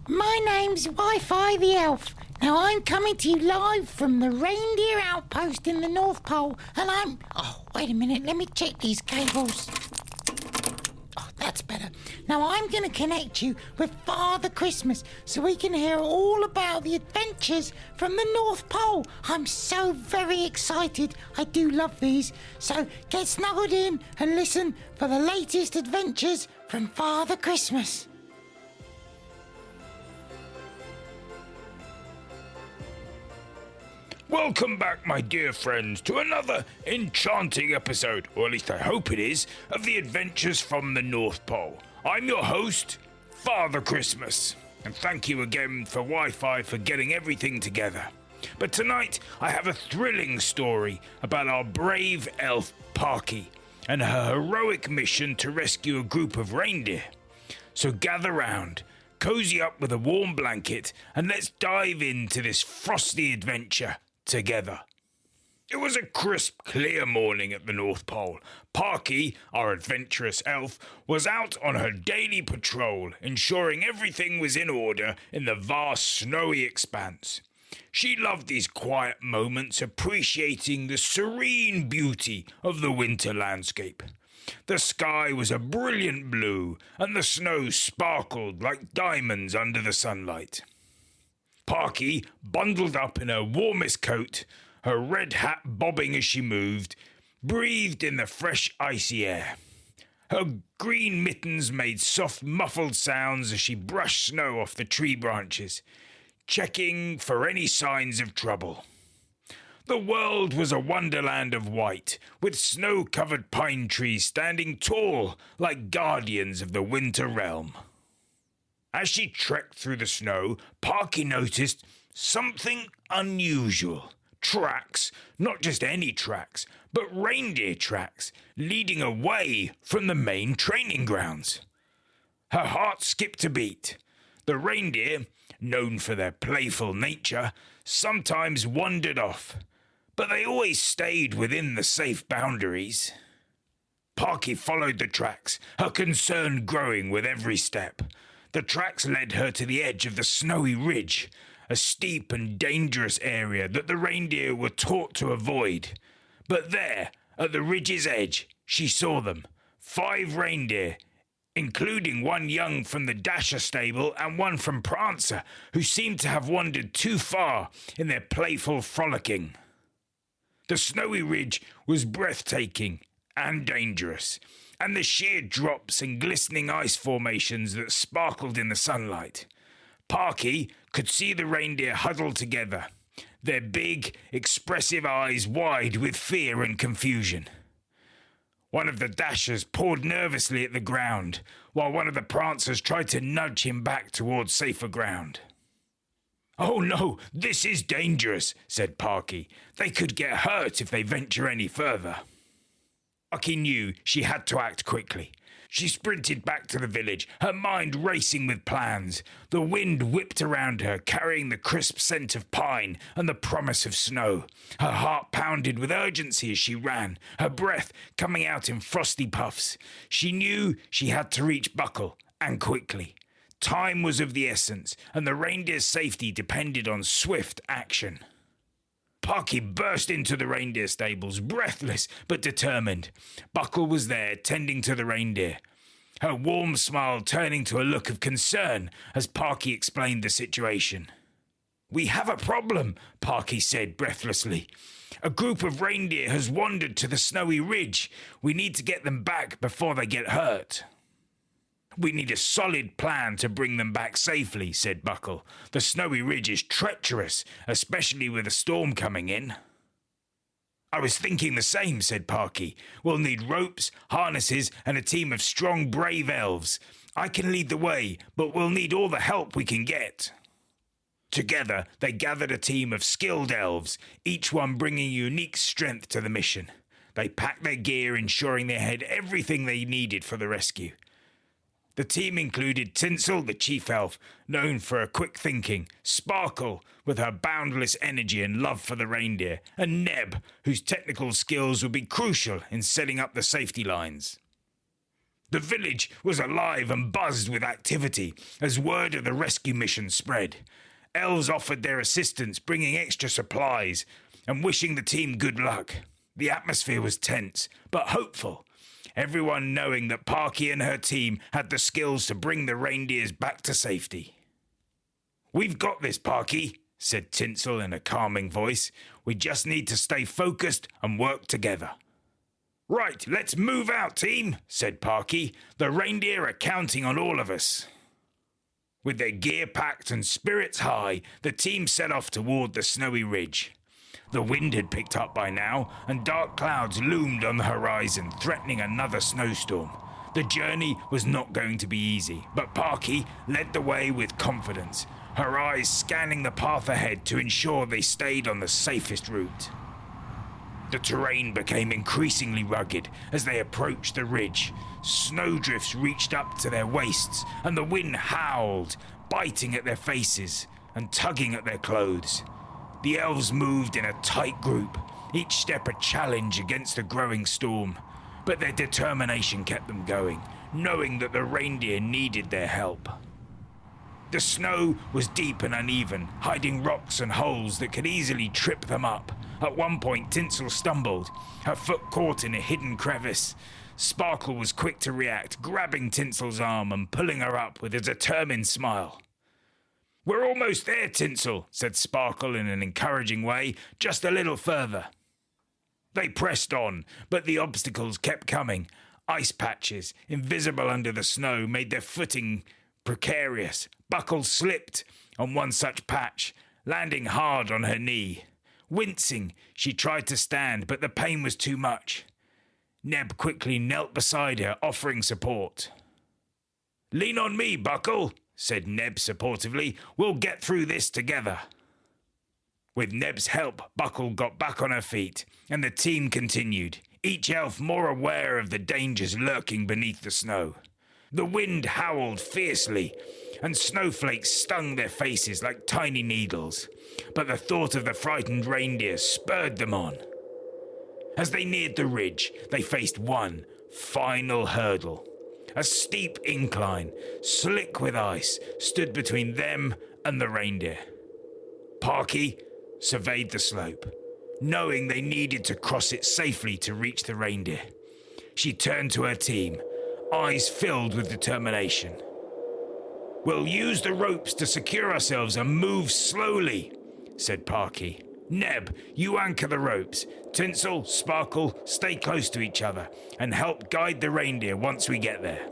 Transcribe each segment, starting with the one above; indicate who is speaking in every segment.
Speaker 1: My name's Wi-Fi the Elf. Now I'm coming to you live from the Reindeer outpost in the North Pole, and I'm... Oh, wait a minute, let me check these cables. Oh, that's better. Now I'm going to connect you with Father Christmas so we can hear all about the adventures from the North Pole. I'm so very excited. I do love these. So get snuggled in and listen for the latest adventures from Father Christmas.
Speaker 2: Welcome back, my dear friends, to another enchanting episode, or at least I hope it is, of the Adventures from the North Pole. I'm your host, Father Christmas, and thank you again for Wi-Fi for getting everything together. But tonight, I have a thrilling story about our brave elf, Parky, and her heroic mission to rescue a group of reindeer. So gather round, cozy up with a warm blanket, and let's dive into this frosty adventure together. It was a crisp, clear morning at the North Pole. Parky, our adventurous elf, was out on her daily patrol, ensuring everything was in order in the vast snowy expanse. She loved these quiet moments, appreciating the serene beauty of the winter landscape. The sky was a brilliant blue, and the snow sparkled like diamonds under the sunlight. Parky, bundled up in her warmest coat, her red hat bobbing as she moved, breathed in the fresh, icy air. Her green mittens made soft, muffled sounds as she brushed snow off the tree branches, checking for any signs of trouble. The world was a wonderland of white, with snow-covered pine trees standing tall like guardians of the winter realm. As she trekked through the snow, Parky noticed something unusual. Tracks, not just any tracks, but reindeer tracks, leading away from the main training grounds. Her heart skipped a beat. The reindeer, known for their playful nature, sometimes wandered off, but they always stayed within the safe boundaries. Parky followed the tracks, her concern growing with every step. The tracks led her to the edge of the snowy ridge, a steep and dangerous area that the reindeer were taught to avoid. But there, at the ridge's edge, she saw them, 5 reindeer, including one young from the Dasher stable and one from Prancer, who seemed to have wandered too far in their playful frolicking. The snowy ridge was breathtaking and dangerous, and the sheer drops and glistening ice formations that sparkled in the sunlight. Parky could see the reindeer huddled together, their big, expressive eyes wide with fear and confusion. One of the Dashers pawed nervously at the ground, while one of the Prancers tried to nudge him back towards safer ground. "Oh no, this is dangerous," said Parky. "They could get hurt if they venture any further." Parky knew she had to act quickly. She sprinted back to the village, her mind racing with plans. The wind whipped around her, carrying the crisp scent of pine and the promise of snow. Her heart pounded with urgency as she ran, her breath coming out in frosty puffs. She knew she had to reach Buckle, and quickly. Time was of the essence, and the reindeer's safety depended on swift action. Parky burst into the reindeer stables, breathless but determined. Buckle was there, tending to the reindeer, her warm smile turning to a look of concern as Parky explained the situation. "We have a problem," Parky said breathlessly. "A group of reindeer has wandered to the snowy ridge. We need to get them back before they get hurt." "We need a solid plan to bring them back safely," said Buckle. "The snowy ridge is treacherous, especially with a storm coming in." "I was thinking the same," said Parky. "We'll need ropes, harnesses, and a team of strong, brave elves. I can lead the way, but we'll need all the help we can get." Together, they gathered a team of skilled elves, each one bringing unique strength to the mission. They packed their gear, ensuring they had everything they needed for the rescue. The team included Tinsel, the chief elf, known for her quick thinking, Sparkle, with her boundless energy and love for the reindeer, and Neb, whose technical skills would be crucial in setting up the safety lines. The village was alive and buzzed with activity as word of the rescue mission spread. Elves offered their assistance, bringing extra supplies and wishing the team good luck. The atmosphere was tense, but hopeful, everyone knowing that Parky and her team had the skills to bring the reindeers back to safety. "We've got this, Parky," said Tinsel in a calming voice. "We just need to stay focused and work together." "Right, let's move out, team," said Parky. "The reindeer are counting on all of us." With their gear packed and spirits high, the team set off toward the snowy ridge. The wind had picked up by now, and dark clouds loomed on the horizon, threatening another snowstorm. The journey was not going to be easy, but Parky led the way with confidence, her eyes scanning the path ahead to ensure they stayed on the safest route. The terrain became increasingly rugged as they approached the ridge. Snowdrifts reached up to their waists, and the wind howled, biting at their faces and tugging at their clothes. The elves moved in a tight group, each step a challenge against the growing storm. But their determination kept them going, knowing that the reindeer needed their help. The snow was deep and uneven, hiding rocks and holes that could easily trip them up. At one point, Tinsel stumbled, her foot caught in a hidden crevice. Sparkle was quick to react, grabbing Tinsel's arm and pulling her up with a determined smile. "We're almost there, Tinsel," said Sparkle in an encouraging way. "Just a little further." They pressed on, but the obstacles kept coming. Ice patches, invisible under the snow, made their footing precarious. Buckle slipped on one such patch, landing hard on her knee. Wincing, she tried to stand, but the pain was too much. Neb quickly knelt beside her, offering support. "Lean on me, Buckle," said Neb supportively. "We'll get through this together." With Neb's help, Buckle got back on her feet, and the team continued, each elf more aware of the dangers lurking beneath the snow. The wind howled fiercely, and snowflakes stung their faces like tiny needles, but the thought of the frightened reindeer spurred them on. As they neared the ridge, they faced one final hurdle. A steep incline, slick with ice, stood between them and the reindeer. Parky surveyed the slope, knowing they needed to cross it safely to reach the reindeer. She turned to her team, eyes filled with determination. "We'll use the ropes to secure ourselves and move slowly," said Parky. "Neb, you anchor the ropes. Tinsel, Sparkle, stay close to each other and help guide the reindeer once we get there."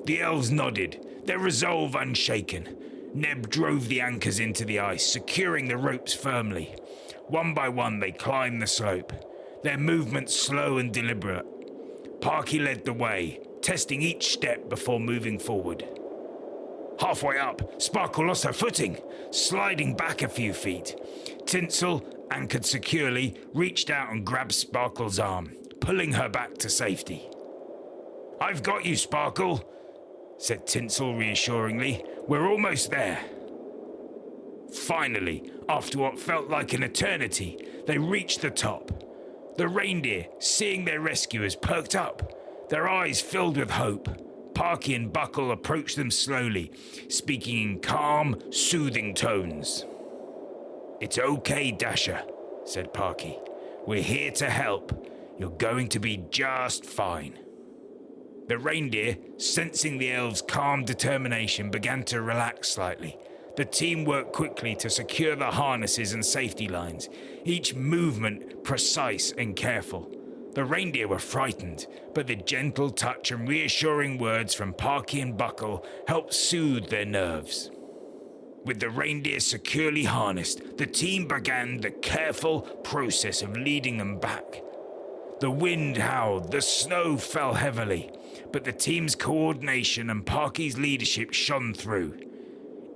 Speaker 2: The elves nodded, their resolve unshaken. Neb drove the anchors into the ice, securing the ropes firmly. One by one, they climbed the slope, their movements slow and deliberate. Parky led the way, testing each step before moving forward. Halfway up, Sparkle lost her footing, sliding back a few feet. Tinsel, anchored securely, reached out and grabbed Sparkle's arm, pulling her back to safety. "I've got you, Sparkle," said Tinsel reassuringly. "We're almost there." Finally, after what felt like an eternity, they reached the top. The reindeer, seeing their rescuers, perked up, their eyes filled with hope. Parky and Buckle approached them slowly, speaking in calm, soothing tones. "It's okay, Dasher," said Parky. "We're here to help. You're going to be just fine." The reindeer, sensing the elves' calm determination, began to relax slightly. The team worked quickly to secure the harnesses and safety lines, each movement precise and careful. The reindeer were frightened, but the gentle touch and reassuring words from Parky and Buckle helped soothe their nerves. With the reindeer securely harnessed, the team began the careful process of leading them back. The wind howled, the snow fell heavily, but the team's coordination and Parky's leadership shone through.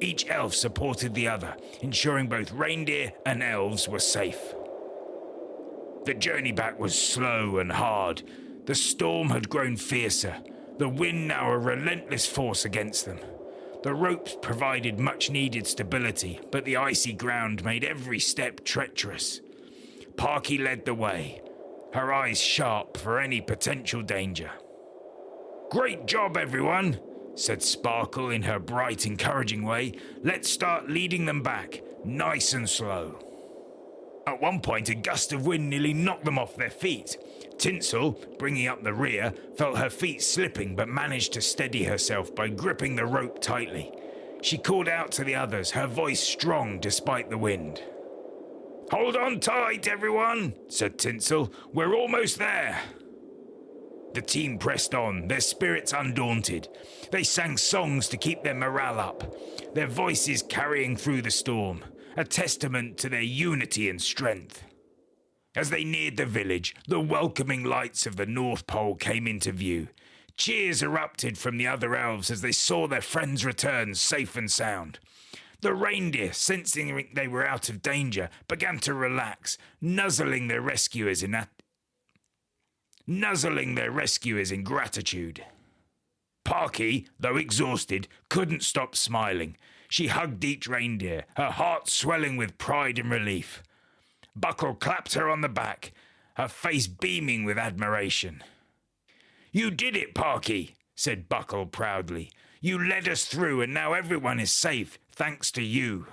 Speaker 2: Each elf supported the other, ensuring both reindeer and elves were safe. The journey back was slow and hard. The storm had grown fiercer. the wind now a relentless force against them. The ropes provided much-needed stability, but the icy ground made every step treacherous. Parky led the way, her eyes sharp for any potential danger. "Great job, everyone," said Sparkle in her bright, encouraging way. "Let's start leading them back, nice and slow." At one point, a gust of wind nearly knocked them off their feet. Tinsel, bringing up the rear, felt her feet slipping but managed to steady herself by gripping the rope tightly. She called out to the others, her voice strong despite the wind. "Hold on tight, everyone," said Tinsel. "We're almost there." The team pressed on, their spirits undaunted. They sang songs to keep their morale up, their voices carrying through the storm, a testament to their unity and strength. As they neared the village, the welcoming lights of the North Pole came into view. Cheers erupted from the other elves as they saw their friends return safe and sound. The reindeer, sensing they were out of danger, began to relax, nuzzling their rescuers in gratitude. Parky, though exhausted, couldn't stop smiling. She hugged each reindeer, her heart swelling with pride and relief. Buckle clapped her on the back, her face beaming with admiration. "You did it, Parky," said Buckle proudly. "You led us through, and now everyone is safe, thanks to you."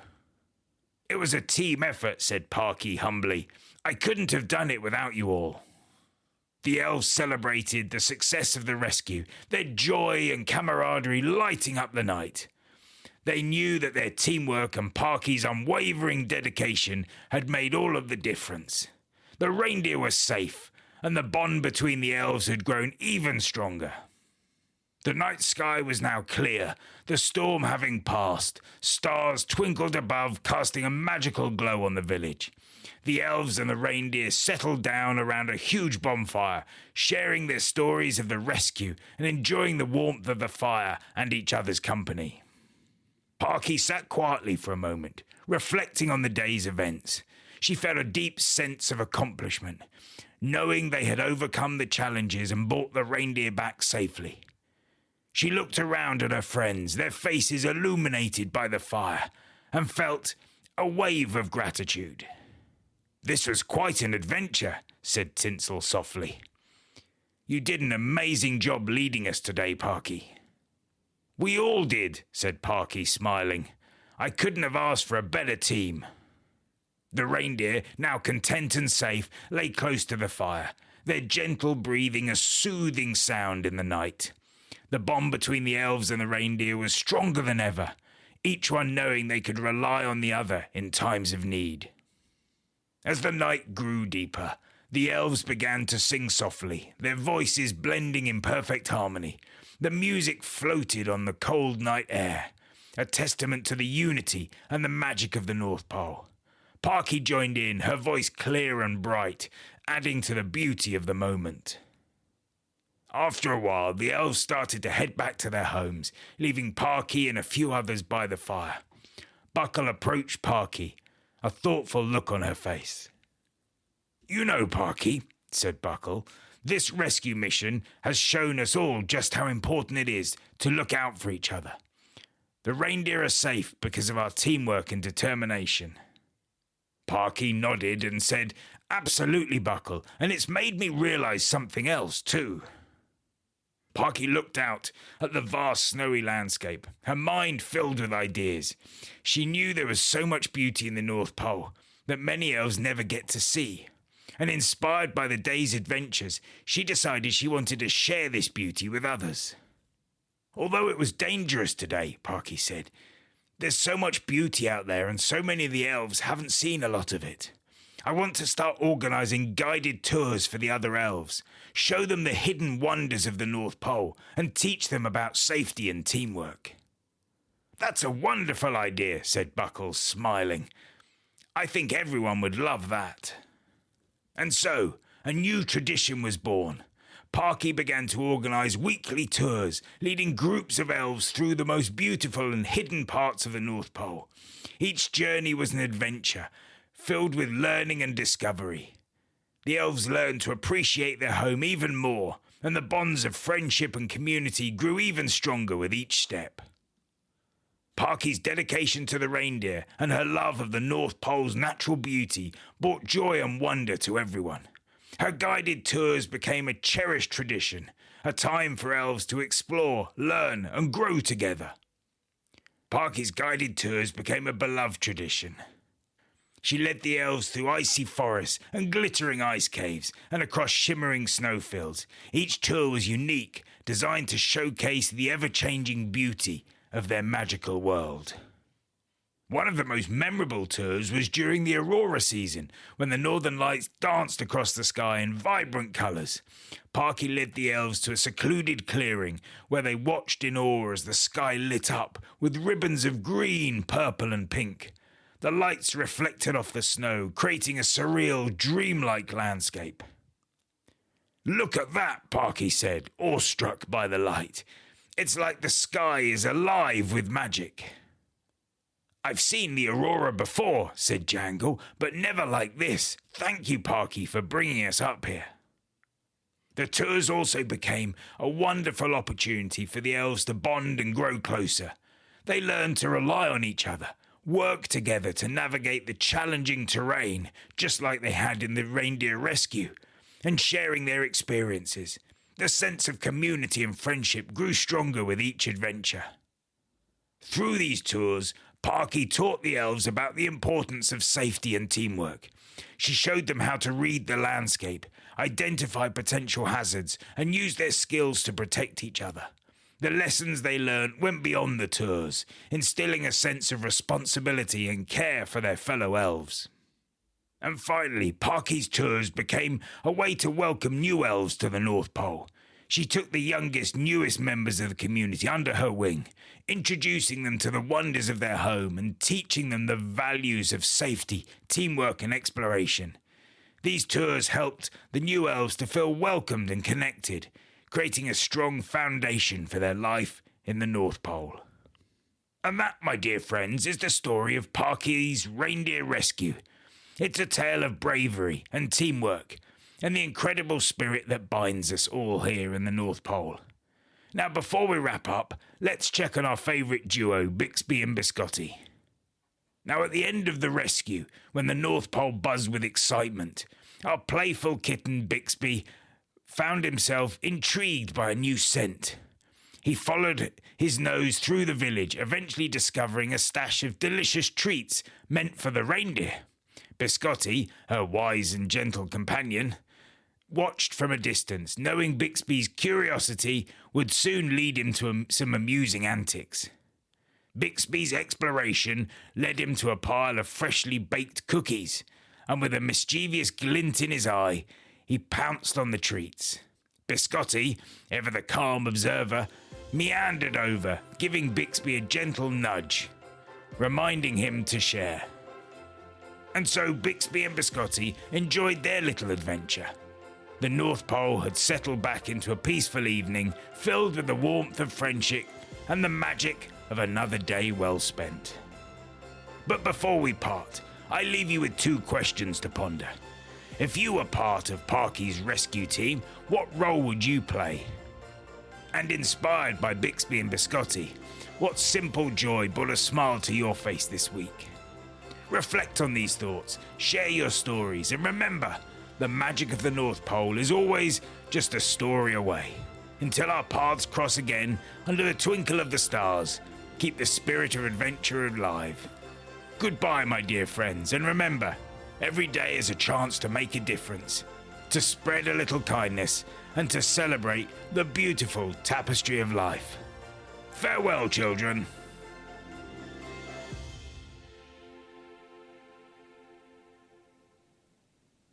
Speaker 2: "It was a team effort," said Parky humbly. "I couldn't have done it without you all." The elves celebrated the success of the rescue, their joy and camaraderie lighting up the night. They knew that their teamwork and Parky's unwavering dedication had made all of the difference. The reindeer were safe, and the bond between the elves had grown even stronger. The night sky was now clear, the storm having passed. Stars twinkled above, casting a magical glow on the village. The elves and the reindeer settled down around a huge bonfire, sharing their stories of the rescue and enjoying the warmth of the fire and each other's company. Parky sat quietly for a moment, reflecting on the day's events. She felt a deep sense of accomplishment, knowing they had overcome the challenges and brought the reindeer back safely. She looked around at her friends, their faces illuminated by the fire, and felt a wave of gratitude. "This was quite an adventure," said Tinsel softly. "You did an amazing job leading us today, Parky." "We all did," said Parky, smiling. "I couldn't have asked for a better team." The reindeer, now content and safe, lay close to the fire, their gentle breathing a soothing sound in the night. The bond between the elves and the reindeer was stronger than ever, each one knowing they could rely on the other in times of need. As the night grew deeper, the elves began to sing softly, their voices blending in perfect harmony. The music floated on the cold night air, a testament to the unity and the magic of the North Pole. Parky joined in, her voice clear and bright, adding to the beauty of the moment. After a while, the elves started to head back to their homes, leaving Parky and a few others by the fire. Buckle approached Parky, a thoughtful look on her face. "You know, Parky," said Buckle, "this rescue mission has shown us all just how important it is to look out for each other. The reindeer are safe because of our teamwork and determination." Parky nodded and said, "Absolutely, Buckle, and it's made me realize something else, too." Parky looked out at the vast snowy landscape, her mind filled with ideas. She knew there was so much beauty in the North Pole that many elves never get to see. And inspired by the day's adventures, she decided she wanted to share this beauty with others. "Although it was dangerous today," Parky said, "there's so much beauty out there and so many of the elves haven't seen a lot of it. I want to start organizing guided tours for the other elves, show them the hidden wonders of the North Pole, and teach them about safety and teamwork." "That's a wonderful idea," said Buckles, smiling. "I think everyone would love that." And so, a new tradition was born. Parky began to organize weekly tours, leading groups of elves through the most beautiful and hidden parts of the North Pole. Each journey was an adventure, filled with learning and discovery. The elves learned to appreciate their home even more, and the bonds of friendship and community grew even stronger with each step. Parky's dedication to the reindeer and her love of the North Pole's natural beauty brought joy and wonder to everyone. Her guided tours became a cherished tradition, a time for elves to explore, learn, and grow together. Parky's guided tours became a beloved tradition. She led the elves through icy forests and glittering ice caves and across shimmering snowfields. Each tour was unique, designed to showcase the ever-changing beauty of their magical world. One of the most memorable tours was during the aurora season, when the northern lights danced across the sky in vibrant colours. Parky led the elves to a secluded clearing where they watched in awe as the sky lit up with ribbons of green, purple and pink. The lights reflected off the snow, creating a surreal, dreamlike landscape. "Look at that," Parky said, awestruck by the light. "It's like the sky is alive with magic." "I've seen the aurora before," said Jangle, "but never like this. Thank you, Parky, for bringing us up here." The tours also became a wonderful opportunity for the elves to bond and grow closer. They learned to rely on each other, work together to navigate the challenging terrain, just like they had in the reindeer rescue, and sharing their experiences. The sense of community and friendship grew stronger with each adventure. Through these tours, Parky taught the elves about the importance of safety and teamwork. She showed them how to read the landscape, identify potential hazards, and use their skills to protect each other. The lessons they learned went beyond the tours, instilling a sense of responsibility and care for their fellow elves. And finally, Parky's tours became a way to welcome new elves to the North Pole. She took the youngest, newest members of the community under her wing, introducing them to the wonders of their home and teaching them the values of safety, teamwork, and exploration. These tours helped the new elves to feel welcomed and connected, creating a strong foundation for their life in the North Pole. And that, my dear friends, is the story of Parky's reindeer rescue. It's a tale of bravery and teamwork, and the incredible spirit that binds us all here in the North Pole. Now, before we wrap up, let's check on our favourite duo, Bixby and Biscotti. Now, at the end of the rescue, when the North Pole buzzed with excitement, our playful kitten Bixby found himself intrigued by a new scent. He followed his nose through the village, eventually discovering a stash of delicious treats meant for the reindeer. Biscotti, her wise and gentle companion, watched from a distance, knowing Bixby's curiosity would soon lead him to some amusing antics. Bixby's exploration led him to a pile of freshly baked cookies, and with a mischievous glint in his eye, he pounced on the treats. Biscotti, ever the calm observer, meandered over, giving Bixby a gentle nudge, reminding him to share. And so Bixby and Biscotti enjoyed their little adventure. The North Pole had settled back into a peaceful evening, filled with the warmth of friendship and the magic of another day well spent. But before we part, I leave you with two questions to ponder. If you were part of Parky's rescue team, what role would you play? And inspired by Bixby and Biscotti, what simple joy brought a smile to your face this week? Reflect on these thoughts, share your stories, and remember, the magic of the North Pole is always just a story away. Until our paths cross again under the twinkle of the stars, keep the spirit of adventure alive. Goodbye, my dear friends, and remember, every day is a chance to make a difference, to spread a little kindness, and to celebrate the beautiful tapestry of life. Farewell, children.